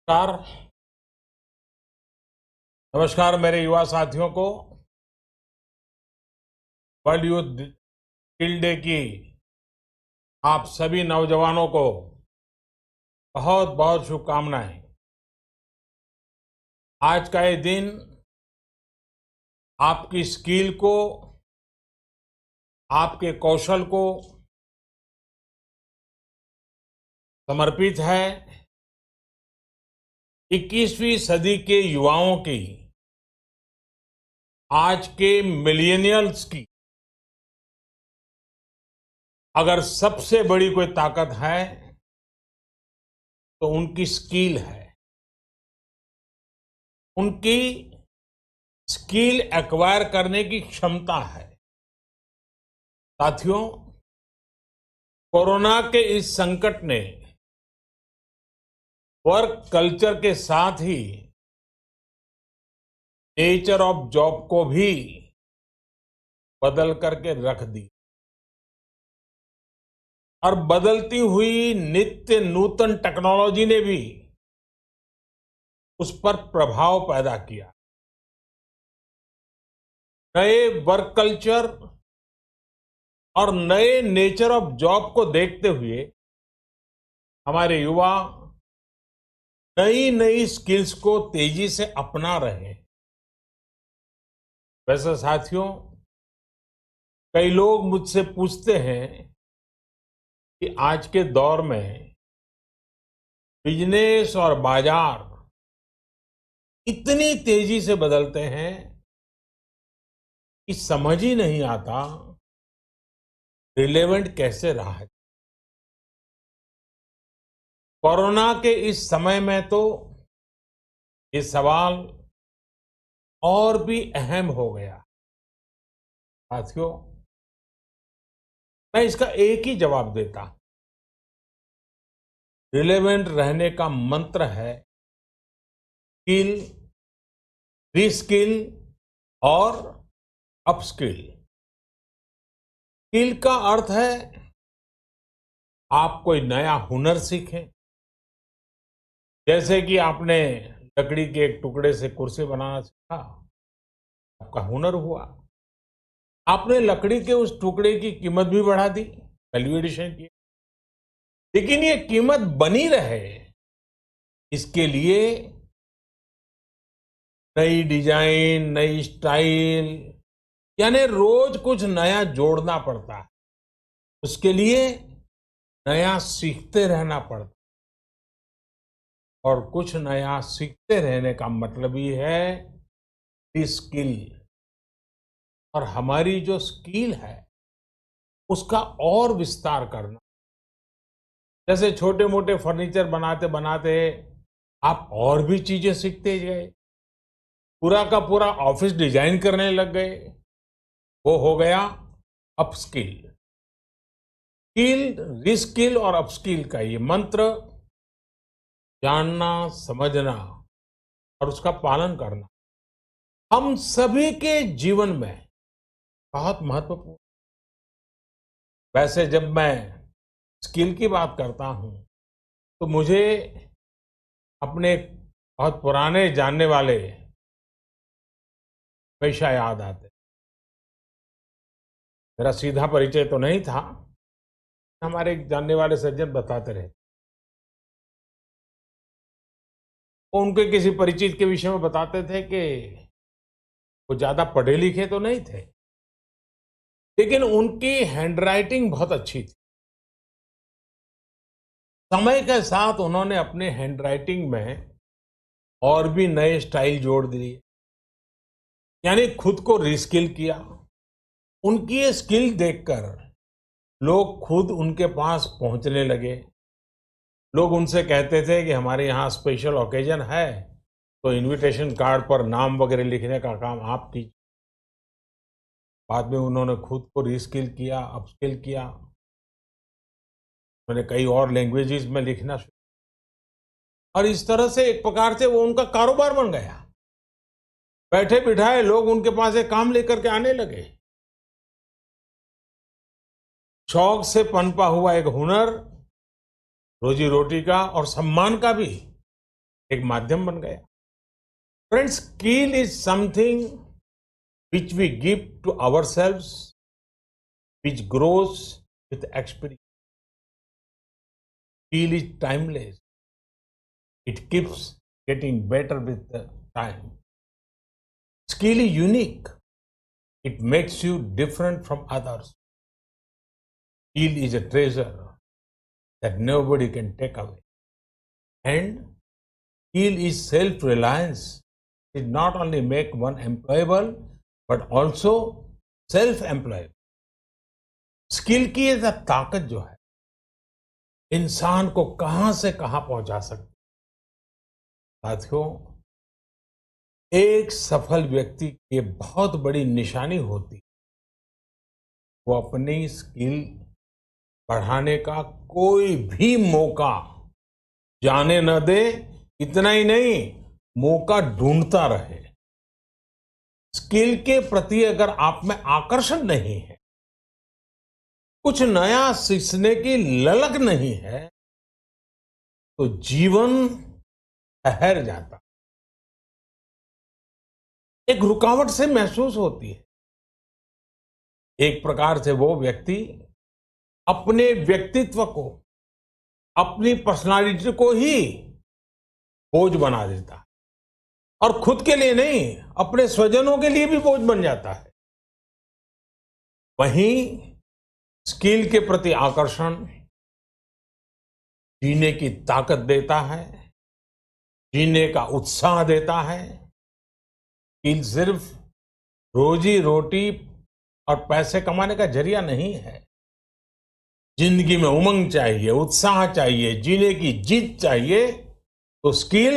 नमस्कार। नमस्कार मेरे युवा साथियों को। वर्ल्ड यूथ स्किल डे की आप सभी नौजवानों को बहुत बहुत शुभकामनाएं। आज का ये दिन आपकी स्किल को, आपके कौशल को समर्पित है। 21वीं सदी के युवाओं की, आज के मिलेनियल्स की अगर सबसे बड़ी कोई ताकत है तो उनकी स्किल है। उनकी स्किल एक्वायर करने की क्षमता है। साथियों, कोरोना के इस संकट ने वर्क कल्चर के साथ ही नेचर ऑफ जॉब को भी बदल करके रख दी और बदलती हुई नित्य नूतन टेक्नोलॉजी ने भी उस पर प्रभाव पैदा किया। नए वर्क कल्चर और नए नेचर ऑफ जॉब को देखते हुए हमारे युवा नई नई स्किल्स को तेजी से अपना रहे हैं। वैसे साथियों, कई लोग मुझसे पूछते हैं कि आज के दौर में बिजनेस और बाजार इतनी तेजी से बदलते हैं कि समझ ही नहीं आता रिलेवेंट कैसे रहा है। कोरोना के इस समय में तो ये सवाल और भी अहम हो गया। साथियों, मैं इसका एक ही जवाब देता हूं। रिलेवेंट रहने का मंत्र है स्किल, रीस्किल और अपस्किल। स्किल का अर्थ है आप कोई नया हुनर सीखें। जैसे कि आपने लकड़ी के एक टुकड़े से कुर्सी बनाना सीखा, आपका हुनर हुआ। आपने लकड़ी के उस टुकड़े की कीमत भी बढ़ा दी, वैल्यू एडिशन की। लेकिन ये कीमत बनी रहे, इसके लिए नई डिजाइन, नई स्टाइल, यानी रोज कुछ नया जोड़ना पड़ता है। उसके लिए नया सीखते रहना पड़ता है। और कुछ नया सीखते रहने का मतलब ही है स्किल। और हमारी जो स्किल है उसका और विस्तार करना। जैसे छोटे मोटे फर्नीचर बनाते बनाते आप और भी चीजें सीखते गए, पूरा का पूरा ऑफिस डिजाइन करने लग गए, वो हो गया अपस्किल। स्किल, रिस्किल और अपस्किल का ये मंत्र जानना, समझना और उसका पालन करना हम सभी के जीवन में बहुत महत्वपूर्ण। वैसे जब मैं स्किल की बात करता हूं तो मुझे अपने बहुत पुराने जानने वाले हमेशा याद आते। मेरा सीधा परिचय तो नहीं था, हमारे एक जानने वाले सज्जन बताते रहे। वो उनके किसी परिचित के विषय में बताते थे कि वो ज्यादा पढ़े लिखे तो नहीं थे, लेकिन उनकी हैंडराइटिंग बहुत अच्छी थी। समय के साथ उन्होंने अपने हैंडराइटिंग में और भी नए स्टाइल जोड़ दिए, यानी खुद को रिस्किल किया। उनकी ये स्किल देखकर लोग खुद उनके पास पहुंचने लगे। लोग उनसे कहते थे कि हमारे यहाँ स्पेशल ओकेजन है तो इनविटेशन कार्ड पर नाम वगैरह लिखने का काम आप कीजिए। बाद में उन्होंने खुद को रीस्किल किया, अपस्किल किया। उन्होंने कई और लैंग्वेजेस में लिखना शुरू, और इस तरह से एक प्रकार से वो उनका कारोबार बन गया। बैठे बिठाए लोग उनके पास एक काम लेकर के आने लगे। शौक से पनपा हुआ एक हुनर रोजी रोटी का और सम्मान का भी एक माध्यम बन गया। Friends, skill is something which we give to ourselves, which grows with experience. Skill is timeless. It keeps getting better with the time. Skill is unique. It makes you different from others. Skill is a treasure that nobody can take away. And skill is self-reliance. It not only make one employable, but also self-employable. Skill की ये ताकत जो है इंसान को कहां से कहां पहुंचा सकती है। साथियों, एक सफल व्यक्ति की बहुत बड़ी निशानी होती है, वो अपनी स्किल बढ़ाने का कोई भी मौका जाने न दे। इतना ही नहीं, मौका ढूंढता रहे। स्किल के प्रति अगर आप में आकर्षण नहीं है, कुछ नया सीखने की ललक नहीं है, तो जीवन ठहर जाता, एक रुकावट से महसूस होती है। एक प्रकार से वो व्यक्ति अपने व्यक्तित्व को, अपनी पर्सनालिटी को ही बोझ बना देता है, और खुद के लिए नहीं, अपने स्वजनों के लिए भी बोझ बन जाता है। वहीं स्किल के प्रति आकर्षण जीने की ताकत देता है, जीने का उत्साह देता है। स्किल सिर्फ रोजी रोटी और पैसे कमाने का जरिया नहीं है। जिंदगी में उमंग चाहिए, उत्साह चाहिए, जीने की जीत चाहिए, तो स्किल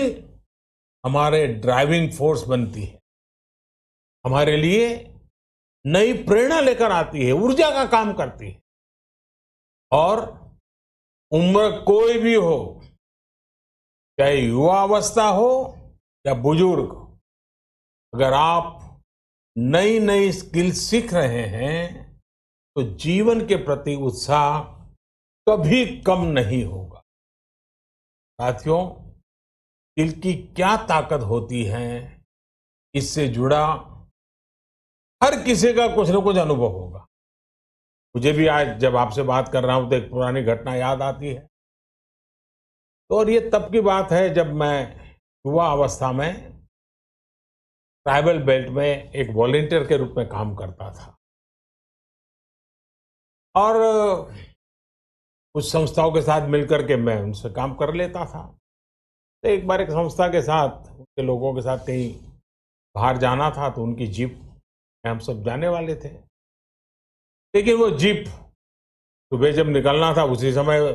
हमारे ड्राइविंग फोर्स बनती है, हमारे लिए नई प्रेरणा लेकर आती है, ऊर्जा का काम करती है। और उम्र कोई भी हो, चाहे युवा अवस्था हो या बुजुर्ग, अगर आप नई नई स्किल सीख रहे हैं तो जीवन के प्रति उत्साह कभी कम नहीं होगा। साथियों, स्किल की क्या ताकत होती है, इससे जुड़ा हर किसी का कुछ न कुछ अनुभव होगा। मुझे भी आज जब आपसे बात कर रहा हूं तो एक पुरानी घटना याद आती है। तो और ये तब की बात है जब मैं युवा अवस्था में ट्राइबल बेल्ट में एक वॉलंटियर के रूप में काम करता था, और कुछ संस्थाओं के साथ मिलकर के मैं उनसे काम कर लेता था। तो एक बार एक संस्था के साथ, उनके लोगों के साथ कहीं बाहर जाना था, तो उनकी जीप में हम सब जाने वाले थे। लेकिन वो जीप सुबह जब निकलना था उसी समय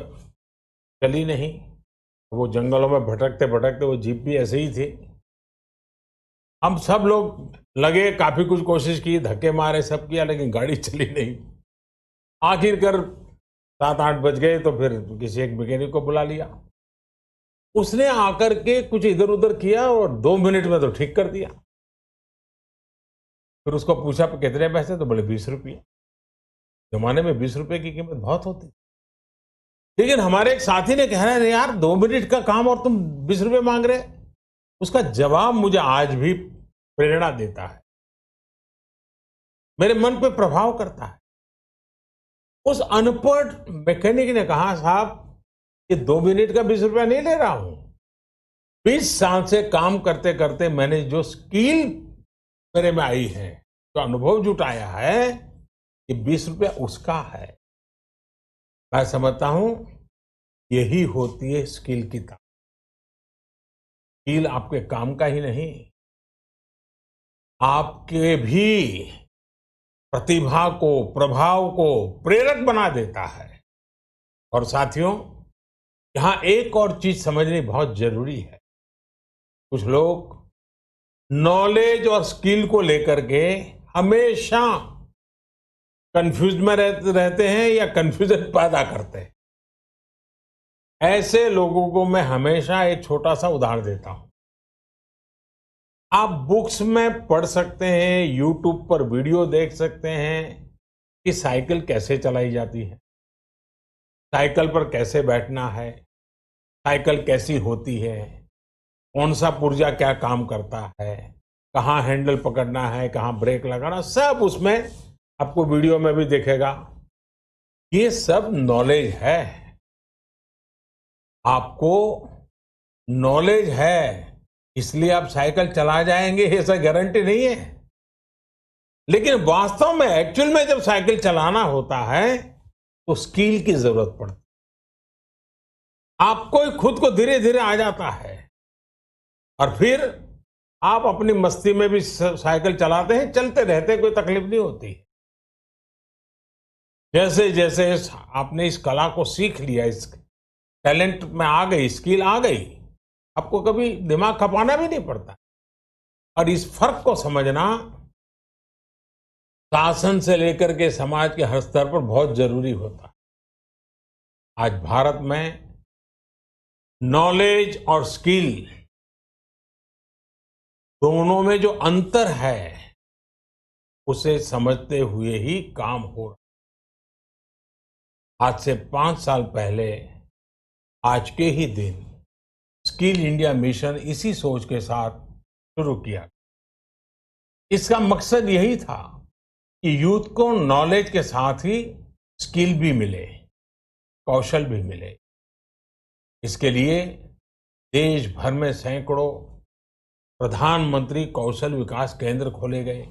चली नहीं। वो जंगलों में भटकते भटकते वो जीप भी ऐसे ही थी। हम सब लोग लगे, काफी कुछ कोशिश की, धक्के मारे, सब किया, लेकिन गाड़ी चली नहीं। आखिरकार 7-8 बज गए तो फिर किसी एक मैकेनिक को बुला लिया। उसने आकर के कुछ इधर उधर किया और 2 मिनट में तो ठीक कर दिया। फिर उसको पूछा कितने पैसे, तो बोले 20 रुपये। जमाने में 20 रुपये की कीमत बहुत होती। लेकिन हमारे एक साथी ने कह रहा है, यार 2 मिनट का काम और तुम 20 रुपये मांग रहे। उसका जवाब मुझे आज भी प्रेरणा देता है, मेरे मन पे प्रभाव करता है। उस अनपढ़ मैकेनिक ने कहा, साहब ये 2 मिनट का 20 रुपया नहीं ले रहा हूं। 20 साल से काम करते करते मैंने जो स्किल मेरे में आई है, जो अनुभव जुटाया है, ये 20 रुपया उसका है। मैं समझता हूं यही होती है स्किल की ताकत। स्किल आपके काम का ही नहीं, आपके भी प्रतिभा को, प्रभाव को प्रेरक बना देता है। और साथियों, यहां एक और चीज समझनी बहुत जरूरी है। कुछ लोग नॉलेज और स्किल को लेकर के हमेशा कंफ्यूज में रहते हैं या कंफ्यूजन पैदा करते हैं। ऐसे लोगों को मैं हमेशा एक छोटा सा उदाहरण देता हूं। आप बुक्स में पढ़ सकते हैं, यूट्यूब पर वीडियो देख सकते हैं कि साइकिल कैसे चलाई जाती है, साइकिल पर कैसे बैठना है, साइकिल कैसी होती है, कौन सा पुर्जा क्या काम करता है, कहाँ हैंडल पकड़ना है, कहाँ ब्रेक लगाना, सब उसमें आपको वीडियो में भी दिखेगा। ये सब नॉलेज है। आपको नॉलेज है इसलिए आप साइकिल चला जाएंगे, ऐसा गारंटी नहीं है। लेकिन वास्तव में एक्चुअल में जब साइकिल चलाना होता है तो स्किल की जरूरत पड़ती है। आपको ही खुद को धीरे धीरे आ जाता है और फिर आप अपनी मस्ती में भी साइकिल चलाते हैं, चलते रहते हैं, कोई तकलीफ नहीं होती। जैसे जैसे आपने इस कला को सीख लिया, इस टैलेंट में आ गई, स्किल आ गई, आपको कभी दिमाग खपाना भी नहीं पड़ता। और इस फर्क को समझना शासन से लेकर के समाज के हर स्तर पर बहुत जरूरी होता है। आज भारत में नॉलेज और स्किल दोनों में जो अंतर है उसे समझते हुए ही काम हो रहा। आज से 5 साल पहले आज के ही दिन स्किल इंडिया मिशन इसी सोच के साथ शुरू किया। इसका मकसद यही था कि यूथ को नॉलेज के साथ ही स्किल भी मिले, कौशल भी मिले। इसके लिए देश भर में सैकड़ों प्रधानमंत्री कौशल विकास केंद्र खोले गए,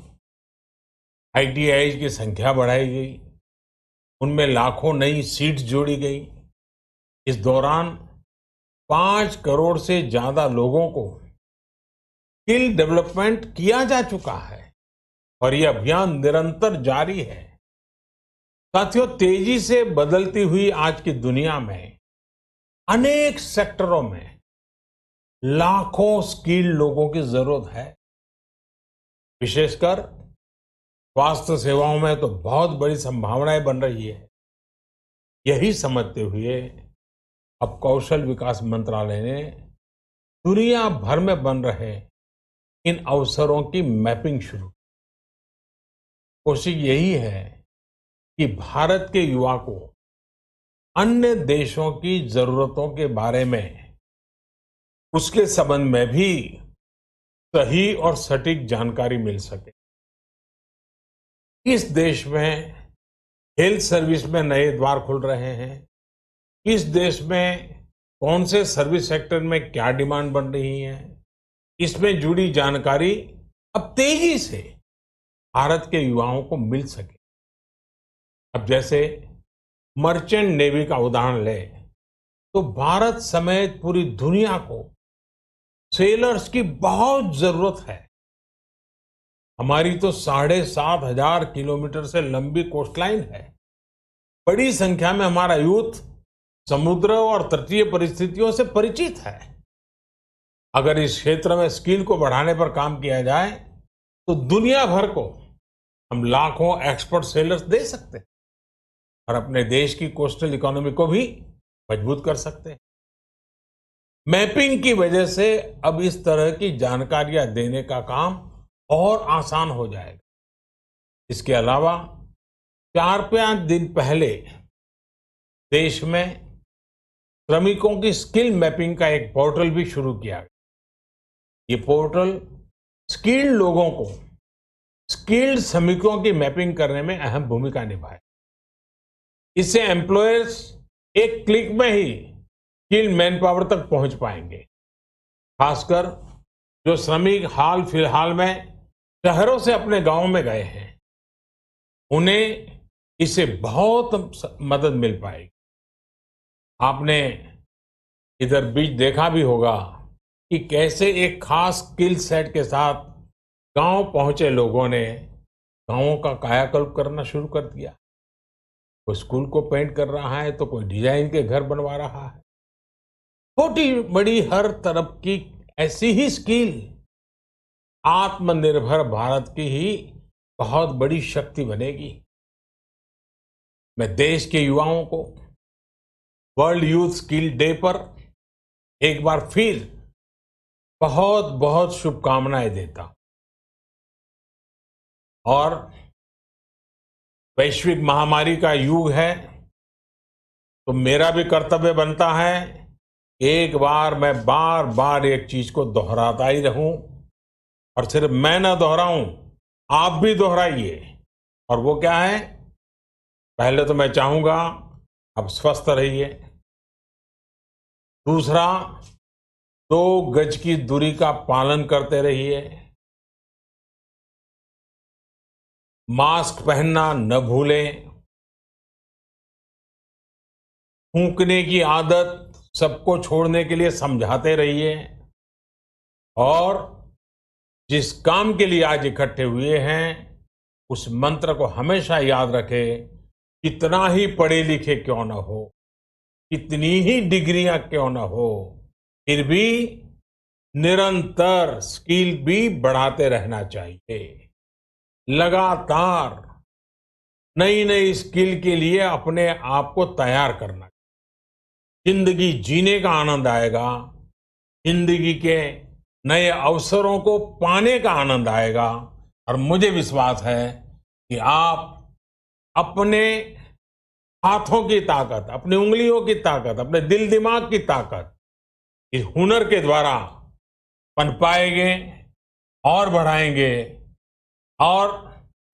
आईटीआई की संख्या बढ़ाई गई, उनमें लाखों नई सीट्स जोड़ी गई। इस दौरान 5 करोड़ से ज्यादा लोगों को स्किल डेवलपमेंट किया जा चुका है और यह अभियान निरंतर जारी है। साथियों, तेजी से बदलती हुई आज की दुनिया में अनेक सेक्टरों में लाखों स्किल्ड लोगों की जरूरत है। विशेषकर स्वास्थ्य सेवाओं में तो बहुत बड़ी संभावनाएं बन रही है। यही समझते हुए अब कौशल विकास मंत्रालय ने दुनिया भर में बन रहे इन अवसरों की मैपिंग शुरू की। कोशिश यही है कि भारत के युवा को अन्य देशों की जरूरतों के बारे में, उसके संबंध में भी सही और सटीक जानकारी मिल सके। किस देश में हेल्थ सर्विस में नए द्वार खुल रहे हैं, किस देश में कौन से सर्विस सेक्टर में क्या डिमांड बन रही है, इसमें जुड़ी जानकारी अब तेजी से भारत के युवाओं को मिल सके। अब जैसे मर्चेंट नेवी का उदाहरण ले तो भारत समेत पूरी दुनिया को सेलर्स की बहुत जरूरत है। हमारी तो 7,500 किलोमीटर से लंबी कोस्टलाइन है। बड़ी संख्या में हमारा यूथ समुद्र और तटीय परिस्थितियों से परिचित है। अगर इस क्षेत्र में स्किल को बढ़ाने पर काम किया जाए तो दुनिया भर को हम लाखों एक्सपर्ट सेलर्स दे सकते हैं और अपने देश की कोस्टल इकोनॉमी को भी मजबूत कर सकते हैं। मैपिंग की वजह से अब इस तरह की जानकारियां देने का काम और आसान हो जाएगा। इसके अलावा 4-5 दिन पहले देश में श्रमिकों की स्किल मैपिंग का एक पोर्टल भी शुरू किया गया। ये पोर्टल स्किल्ड लोगों को स्किल्ड श्रमिकों की मैपिंग करने में अहम भूमिका निभाए। इससे एम्प्लॉयर्स एक क्लिक में ही स्किल्ड मैन पावर तक पहुंच पाएंगे। खासकर जो श्रमिक हाल फिलहाल में शहरों से अपने गांव में गए हैं, उन्हें इससे बहुत मदद मिल पाएगी। आपने इधर बीच देखा भी होगा कि कैसे एक खास स्किल सेट के साथ गांव पहुंचे लोगों ने गांवों का कायाकल्प करना शुरू कर दिया। कोई स्कूल को पेंट कर रहा है तो कोई डिजाइन के घर बनवा रहा है। छोटी बड़ी हर तरफ की ऐसी ही स्किल आत्मनिर्भर भारत की ही बहुत बड़ी शक्ति बनेगी। मैं देश के युवाओं को वर्ल्ड यूथ स्किल डे पर एक बार फिर बहुत बहुत शुभकामनाएं देता हूं और वैश्विक महामारी का युग है तो मेरा भी कर्तव्य बनता है एक बार मैं बार बार एक चीज को दोहराता ही रहूं, और सिर्फ मैं ना दोहराऊं, आप भी दोहराइए। और वो क्या है? पहले तो मैं चाहूंगा आप स्वस्थ रहिए। दूसरा, 2 गज की दूरी का पालन करते रहिए। मास्क पहनना न भूलें। फूंकने की आदत सबको छोड़ने के लिए समझाते रहिए। और जिस काम के लिए आज इकट्ठे हुए हैं, उस मंत्र को हमेशा याद रखें। कितना ही पढ़े लिखे क्यों न हो, कितनी ही डिग्रियां क्यों न हो, फिर भी निरंतर स्किल भी बढ़ाते रहना चाहिए। लगातार नई नई स्किल के लिए अपने आप को तैयार करना। जिंदगी जीने का आनंद आएगा, जिंदगी के नए अवसरों को पाने का आनंद आएगा। और मुझे विश्वास है कि आप अपने हाथों की ताकत, अपनी उंगलियों की ताकत, अपने दिल दिमाग की ताकत इस हुनर के द्वारा पनपाएंगे और बढ़ाएंगे, और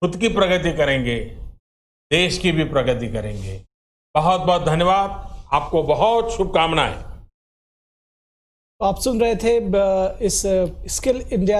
खुद की प्रगति करेंगे, देश की भी प्रगति करेंगे। बहुत बहुत धन्यवाद। आपको बहुत शुभकामनाएं। आप सुन रहे थे इस स्किल इंडिया